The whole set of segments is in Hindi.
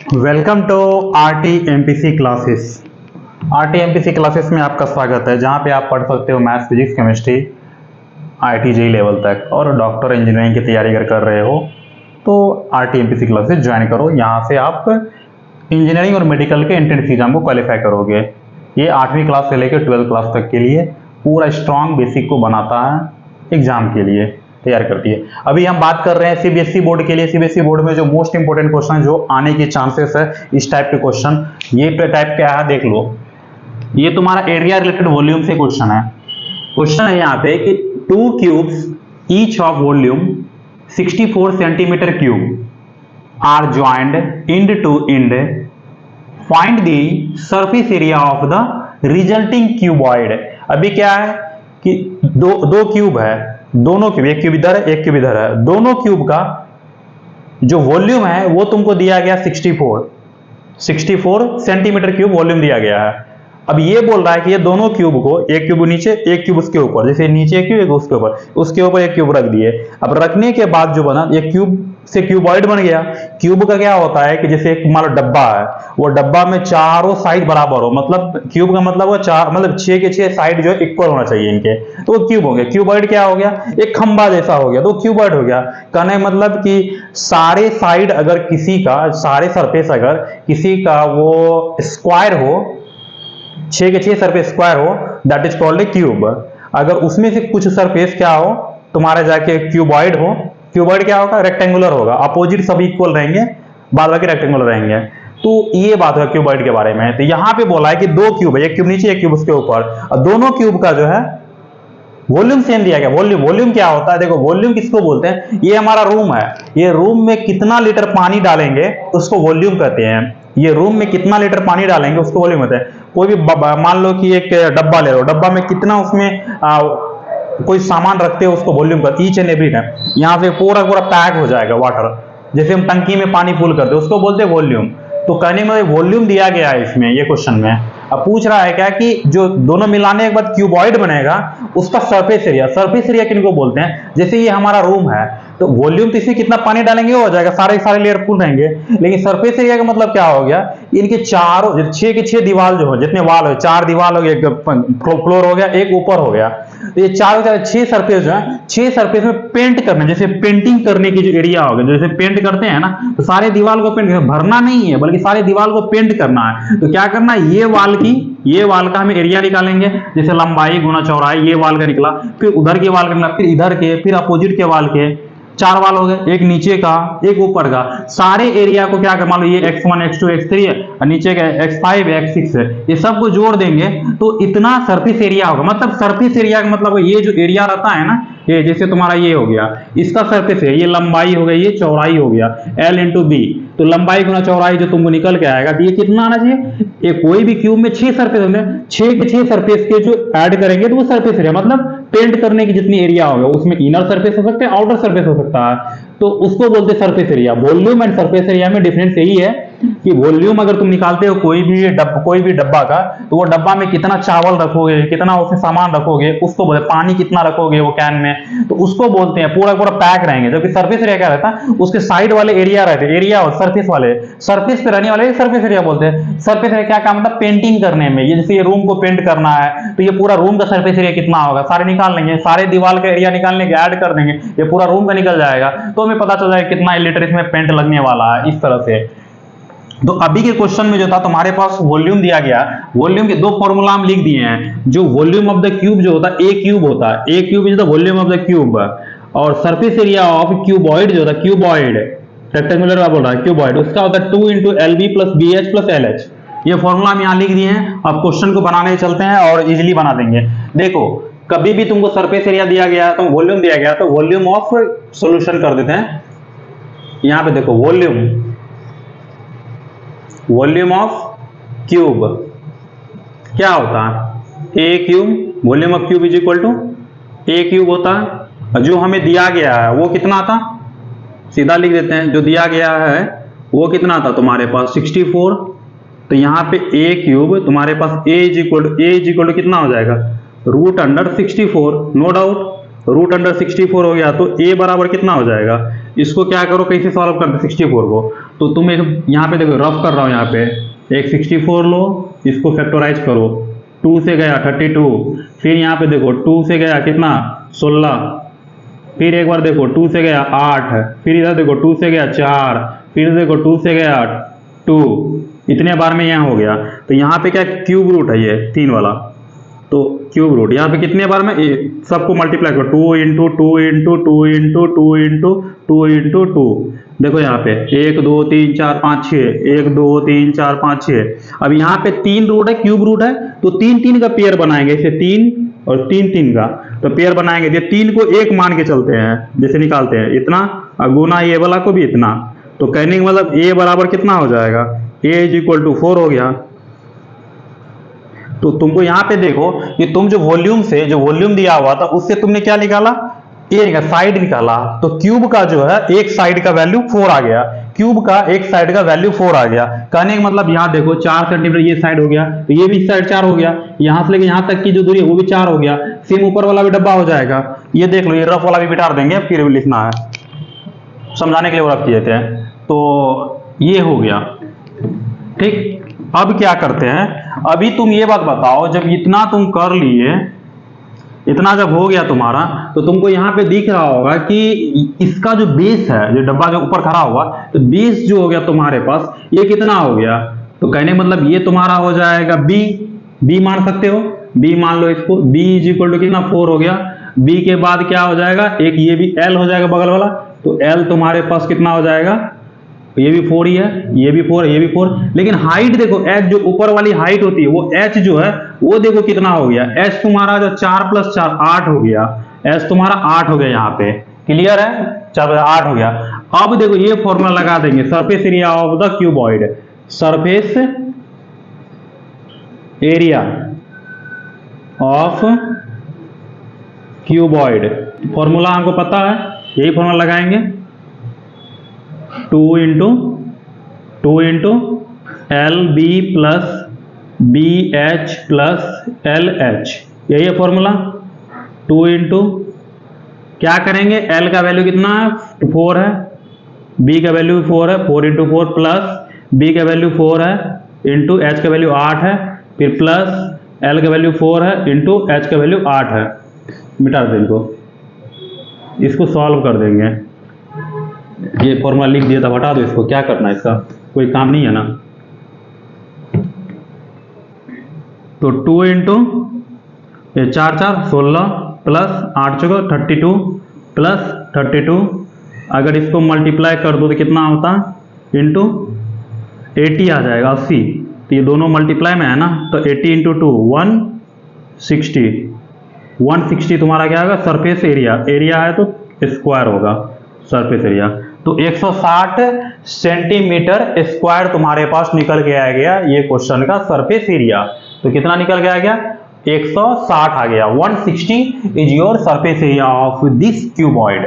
Welcome to RT MPC classes. RT MPC classes में आपका स्वागत है, जहां पे आप पढ़ सकते हो maths, physics, chemistry IIT JEE level तक, और डॉक्टर इंजीनियरिंग की तैयारी अगर कर रहे हो तो RT MPC क्लासेस ज्वाइन करो। यहां से आप इंजीनियरिंग और मेडिकल के एंट्रेंस एग्जाम को क्वालिफाई करोगे। ये 8वीं क्लास से लेकर 12th क्लास तक के लिए पूरा स्ट्रॉन्ग बेसिक को बनाता है, एग्जाम के लिए तैयार करती है। अभी हम बात कर रहे हैं CBSE बोर्ड के लिए। CBSE बोर्ड में जो मोस्ट इंपोर्टेंट क्वेश्चन जो आने के चांसेस है, इस टाइप के क्वेश्चन, ये टाइप क्या है देख लो। ये तुम्हारा एरिया रिलेटेड वॉल्यूम से क्वेश्चन है। क्वेश्चन है यहाँ पे कि 2 cubes each of volume 64 centimetre cube are joined end to end, find the surface area of the resulting cuboid. अभी क्या है कि दो क्यूब है, दोनों क्यूब, एक क्यूब इधर है एक क्यूब इधर है, दोनों क्यूब का जो वॉल्यूम है वो तुमको दिया गया 64 सेंटीमीटर क्यूब वॉल्यूम दिया गया है। अब ये बोल रहा है कि ये दोनों क्यूब को, एक क्यूब नीचे एक क्यूब उसके ऊपर, जैसे नीचे एक क्यूब एक उसके ऊपर एक क्यूब रख दिए। अब रखने के बाद जो बना, ये क्यूब से क्यूबॉइड बन गया। क्यूब का क्या होता है कि जैसे एक मान लो डब्बा है, वो डब्बा में चारों साइड बराबर हो, मतलब क्यूब का मतलब वो चार, मतलब 6 के 6 साइड जो है इक्वल होना चाहिए इनके, तो वो क्यूब हो गया। क्यूबॉइड क्या हो गया, एक खंबा जैसा हो गया, तो क्यूबॉइड हो गया। कहने मतलब कि सारे साइड अगर किसी का, सारे सरफेस अगर किसी का वो स्क्वायर हो, 6 के 6 सरफेस स्क्वायर हो, that is called a cube. अगर उसमें से कुछ सरफेस क्या हो तुम्हारे जाके क्यूबॉइड हो, क्यूबॉइड क्या होगा, रेक्टेंगुलर होगा, अपोजिट सभी इक्वल रहेंगे, बाद बाकी रेक्टेंगुलर रहेंगे। तो ये बात है क्यूबॉइड के बारे में। तो यहां पे बोला है कि 2 क्यूब है, एक क्यूब नीचे एक क्यूब उसके ऊपर, और दोनों क्यूब का जो है वॉल्यूम सेम दिया गया। वॉल्यूम क्या होता है, देखो वॉल्यूम किसको बोलते हैं, ये हमारा रूम है, ये रूम में कितना लीटर पानी डालेंगे उसको वॉल्यूम कहते हैं। ये रूम में कितना लीटर पानी डालेंगे उसको वॉल्यूम कहते हैं। कोई भी मान लो कि एक डब्बा ले लो, डब्बा में कितना उसमें कोई सामान रखते हो उसको वॉल्यूम कहते हैं। ईच एंड एवरी टाइम यहाँ से पूरा पैक हो जाएगा वाटर, जैसे हम टंकी में पानी फुल करते हैं उसको बोलते हैं वॉल्यूम। तो कहने में वॉल्यूम दिया गया है इसमें, ये क्वेश्चन में। अब पूछ रहा है क्या कि जो दोनों मिलाने के बाद क्यूबॉइड बनेगा उसका सरफेस एरिया किनको बोलते हैं। जैसे ये हमारा रूम है तो वॉल्यूम तो इसमें कितना पानी डालेंगे हो जाएगा, सारे लेयर फुल रहेंगे। लेकिन सरफेस एरिया का मतलब क्या हो गया, इनके चारों 6 के 6 दीवार जो है, जितने वाल हो, 4 दीवार हो गया, एक फ्लोर हो गया, एक ऊपर हो गया, तो ये 6 सरफेस जो है, 6 सरफेस में पेंट करना, जैसे पेंटिंग करने की जो एरिया होगा, जैसे पेंट करते हैं ना, तो सारे दीवार को पेंट भरना नहीं है बल्कि सारे दीवार को पेंट करना है। तो क्या करना है, ये वाल का हमें एरिया निकालेंगे, जैसे लंबाई गुना चौड़ाई, ये वाल का निकला, फिर उधर के वाल का निकला, फिर इधर के, फिर अपोजिट के वाल के, 4 वाल हो गए, एक नीचे का एक ऊपर का। सारे एरिया को क्या कर, मान लो ये x1 x2 x3 है और नीचे का x5 x6 है, ये सब को जोड़ देंगे तो इतना सरफेस एरिया होगा। मतलब सरफेस एरिया का मतलब ये जो एरिया रहता है ना, ये जैसे तुम्हारा ये हो गया, इसका सरफेस है, ये लंबाई हो गई, ये चौड़ाई हो गया, L × B, तो लंबाई गुना चौड़ाई जो तुमको निकल के आएगा, तो ये कितना आना चाहिए। ये कोई भी क्यूब में 6 सरफेस होंगे, 6 के 6 सरफेस के जो ऐड करेंगे तो वो सरफेस एरिया, मतलब पेंट करने की जितनी एरिया होगा, उसमें इनर सरफेस हो सकता है, आउटर सरफेस हो सकता है, तो उसको बोलते हैं surface area. Volume and surface area में डिफरेंस यही है कि वॉल्यूम अगर तुम निकालते हो कोई भी डब्बा का, तो वो डब्बा में कितना चावल रखोगे, कितना उसमें सामान रखोगे, उसको बोलते, पानी कितना रखोगे वो कैन में, तो उसको बोलते हैं पूरा पैक रहेंगे। जबकि सरफेस एरिया क्या रहता है, उसके साइड वाले एरिया रहते हैं, एरिया और सरफेस वाले, सरफेस पे रहने वाले सरफेस एरिया बोलते हैं। सरफेस एरिया क्या काम, मतलब पेंटिंग करने में, ये जैसे ये रूम को पेंट करना है तो ये पूरा रूम का सरफेस एरिया कितना होगा, सारे निकाल लेंगे, सारे दीवार का एरिया निकालने के ऐड कर देंगे, ये पूरा रूम का निकल जाएगा, तो हमें पता चल जाएगा कितना लीटर इसमें पेंट लगने वाला है, इस तरह से। तो अभी के क्वेश्चन में जो था तुम्हारे पास वॉल्यूम दिया गया, वॉल्यूम के 2 फॉर्मूला हम लिख दिए हैं। जो वॉल्यूम ऑफ द क्यूब जो होता है, ए क्यूब होता है, A cube is the volume of the cube, और सरफेस एरिया ऑफ क्यूबॉइड जो होता है, क्यूबॉइड रेक्टेंगुलर का बोल रहा है, क्यूबॉइड उसका होता है 2 × LB + BH + LH। ये फॉर्मूला हम यहाँ लिख दिए हैं। अब क्वेश्चन को बनाने चलते हैं और इजिली बना देंगे। देखो कभी भी तुमको सरफेस एरिया दिया गया तो वॉल्यूम दिया गया, तो वॉल्यूम ऑफ सॉल्यूशन कर देते हैं। यहाँ पे देखो वॉल्यूम ऑफ क्यूब क्या होता है, A cube, volume of cube is equal to A cube होता है। जो हमें दिया गया है वो कितना था, सीधा लिख देते हैं, जो दिया गया है वो कितना था तुम्हारे पास 64, तो यहाँ पे ए क्यूब तुम्हारे पास ए इज इक्वल टू कितना हो जाएगा, √64, नो डाउट √64 हो गया, तो ए बराबर कितना हो जाएगा, इसको क्या करो, कैसे सॉल्व करते 64 को। तो तुम एक यहाँ पे देखो रफ कर रहा हूँ, यहाँ पे एक 64 लो, इसको फैक्टराइज करो, 2 से गया 32, फिर यहाँ पे देखो 2 से गया कितना 16, फिर एक बार देखो 2 से गया 8, फिर इधर देखो 2 से गया 4, फिर देखो 2 से गया 2, इतने बार में यहाँ हो गया। तो यहाँ पे क्या क्यूब रूट है ये 3 वाला, तो क्यूब रूट यहाँ पे कितने बार में सबको मल्टीप्लाई करो, 2 into 2 into 2 into 2 into 2 into 2। देखो यहाँ पे 1 2 3 4 5 6, 1 2 3 4 5 6। अब यहाँ पे 3 रूट है, क्यूब रूट है, तो 3 3 का पेयर बनाएंगे, इसे 3 और 3 3 का तो पेयर बनाएंगे। ये 3 को 1 मान के चलते हैं, जैसे निकालते हैं इतना और गुना ये वाला को भी इतना, तो कहने का मतलब a बराबर कितना हो जाएगा, a इज इक्वल टू 4 हो गया। तो तुमको यहाँ पे देखो कि तुम जो वॉल्यूम से जो वॉल्यूम दिया हुआ था उससे तुमने क्या निकाला, ए का साइड निकाला। तो क्यूब का जो है एक साइड का वैल्यू 4 आ गया, क्यूब का एक साइड का वैल्यू 4 आ गया। कहने का मतलब यहाँ देखो 4 सेंटीमीटर ये साइड हो गया, तो ये भी साइड 4 हो गया, यहाँ से लेके यहाँ तक की जो दूरी है वो भी 4 हो गया। सेम ऊपर वाला भी डब्बा हो जाएगा। ये देख लो, ये रफ वाला भी बिठा देंगे, फिर भी लिखना है, समझाने के लिए वो रख दिए थे। तो ये हो गया ठीक। अब क्या करते हैं, अभी तुम ये बात बताओ, जब इतना तुम कर लिए, इतना जब हो गया तुम्हारा, तो तुमको यहाँ पे दिख रहा होगा कि इसका जो बेस है, जो डब्बा के ऊपर खड़ा हुआ, तो बेस जो हो गया तुम्हारे पास ये कितना हो गया, तो कहने मतलब ये तुम्हारा हो जाएगा बी मान सकते हो, बी मान लो इसको, बी इज इक्वल टू कितना 4 हो गया। बी के बाद क्या हो जाएगा, एक ये भी एल हो जाएगा बगल वाला, तो एल तुम्हारे पास कितना हो जाएगा, ये भी 4 ही है, ये भी 4 है, ये भी 4। लेकिन हाइट देखो, एच जो ऊपर वाली हाइट होती है वो एच जो है वो देखो कितना हो गया, एच तुम्हारा जो 4 + 4 8 हो गया, एच तुम्हारा 8 हो गया। यहाँ पे क्लियर है, 4 + 8 हो गया। अब देखो ये फॉर्मूला लगा देंगे, surface area of the cuboid, surface area of cuboid, formula हमको पता है, यही फॉर्मूला लगाएंगे, 2 into L B plus B H plus L H, यही है फॉर्मूला। 2 इंटू क्या करेंगे, एल का वैल्यू कितना है 4 है, बी का वैल्यू 4 है, 4 इंटू 4 प्लस बी का वैल्यू 4 है इंटू एच का वैल्यू 8 है, फिर प्लस एल का वैल्यू 4 है इंटू एच का वैल्यू 8 है। मिटा देंगे इसको सॉल्व कर देंगे, ये फॉर्मूला लिख दिया था, हटा दो इसको, क्या करना है, इसका कोई काम नहीं है ना। तो 2 इंटू 4 4 16 प्लस 8 चौको 32 प्लस 32, अगर इसको मल्टीप्लाई कर दो तो कितना होता है, इंटू 80 आ जाएगा, 80। तो ये दोनों मल्टीप्लाई में है ना, तो 80 इंटू 2 160, 160 तुम्हारा क्या होगा, सरफेस एरिया, एरिया है तो स्क्वायर होगा सरफेस एरिया। तो 160 सेंटीमीटर स्क्वायर तुम्हारे पास निकल के आ गया ये क्वेश्चन का सरफेस एरिया। तो कितना निकल के आ गया, 160 आ गया, 160 is your surface area of this cuboid.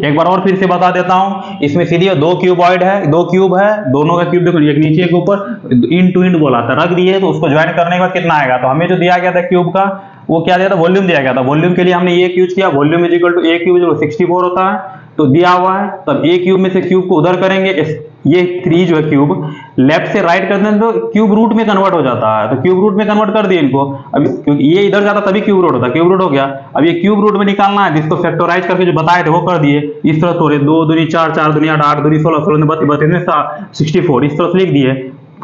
एक बार और फिर से बता देता हूं, इसमें सीधे 2 क्यूबॉइड है, 2 क्यूब है, दोनों का क्यूब देखो, एक नीचे एक ऊपर, इन टू इन बोला था, रख दिए, तो उसको ज्वाइन करने के बाद कितना आएगा, तो हमें जो दिया गया था क्यूब का वो क्या दिया था, वॉल्यूम दिया गया था। वॉल्यूम के लिए हमने ये यूज किया, volume is equal to A cube 64 होता है, तो दिया हुआ है, तब ए क्यूब में से क्यूब को उधर करेंगे, ये 3 जो है क्यूब लेफ्ट से राइट करते हैं तो क्यूब रूट में कन्वर्ट हो जाता है, तो क्यूब रूट में कन्वर्ट कर दिए इनको। अब क्योंकि ये इधर जाता तभी क्यूब रूट होता, क्यूब रूट हो गया। अब ये क्यूब रूट में निकालना है, जिसको फैक्टराइज करके जो बताए थे वो कर दिए। इस तरह तोड़े, 2 दूनी 4, 4 दूनी 8, 8 दूनी 16, 16 32 64, इस तरह से लिख दिए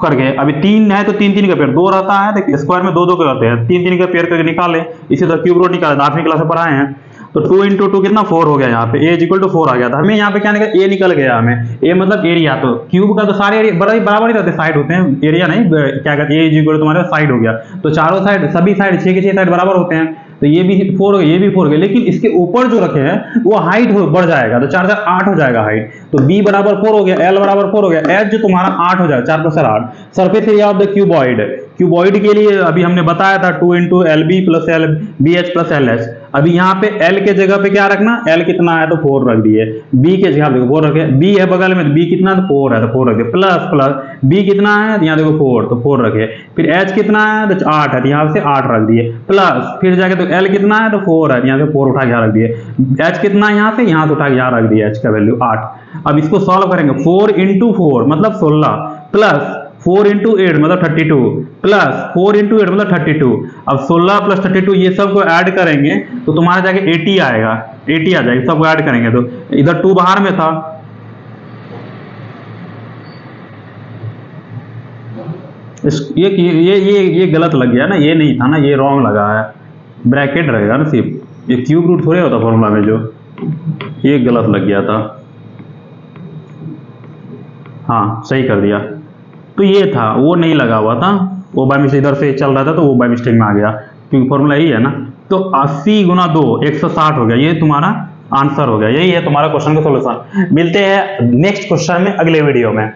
करके। अभी 3 है तो 3 3 का पेयर, 2 रहता है तो स्क्वायर में 2 2 करते हैं, 3 3 का पेयर करके निकाले। इसी तरह क्यूब रूट निकाले, 8वीं क्लास में पढ़ाए हैं। तो 2 इंटू 2 कितना 4 हो गया, यहाँ पे ए इक्वल टू 4 आ गया था। हमें यहाँ पे क्या निकला, ए निकल गया हमें, ए मतलब एरिया। तो क्यूब का तो सारे एरिया बराबर ही रहते, साइड होते हैं, एरिया नहीं, क्या कहते हैं, ए इक्वल टू तुम्हारे साइड हो गया। तो चारों साइड, सभी साइड 6 के 6 साइड बराबर होते हैं, तो ये भी 4 हो गया, ये भी 4 हो गया। लेकिन इसके ऊपर जो रखे हैं वो हाइट बढ़ जाएगा, तो 4 4 8 हो जाएगा हाइट। तो बी बराबर 4 हो गया, एल बराबर 4 हो गया, एच जो तुम्हारा 8 हो जाएगा, 4 + 4 8। Surface area of the cuboid, cuboid के लिए अभी हमने बताया था 2 into L B plus L B H plus L H. अभी यहाँ पे एल के जगह पे क्या रखना, एल कितना है तो 4 रख दिए, बी के जगह देखो 4 रखे, बी है बगल में, बी कितना तो 4 है तो 4 रख दिए, प्लस प्लस बी कितना है यहाँ देखो 4 तो 4 रखे, फिर एच कितना है तो 8 है, यहाँ से 8 रख दिए, प्लस फिर जाके तो एल कितना है तो 4 है, यहाँ से 4 उठा के यहाँ रख दिए, एच कितना है यहाँ से उठा के यहाँ रख दिए, एच का वैल्यू 8। अब इसको सॉल्व करेंगे, 4 इंटू 4 मतलब 16 प्लस 4 इंटू 8 मतलब 32 प्लस 4 इंटू 8 मतलब 32। अब 16 प्लस 32 ये सब को ऐड करेंगे तो तुम्हारा जाके 80 आएगा, 80 आ जाएगा, सबको ऐड करेंगे तो इधर 2 बाहर में था, ये गलत लग गया ना, ये नहीं था ना, ये रॉन्ग लगा है, ब्रैकेट रहेगा ना सिर्फ, ये क्यूब रूट थोड़े होता फॉर्मूला में, जो ये गलत लग गया था। हाँ सही कर दिया, तो ये था, वो नहीं लगा हुआ था, वो बाय मिस्टेक इधर से चल रहा था तो वो बाय मिस्टेक में आ गया, क्योंकि फॉर्मूला यही है ना। तो 80 गुना 2 160 हो गया, ये तुम्हारा आंसर हो गया, यही है तुम्हारा क्वेश्चन का सॉल्यूशन। मिलते हैं नेक्स्ट क्वेश्चन में अगले वीडियो में।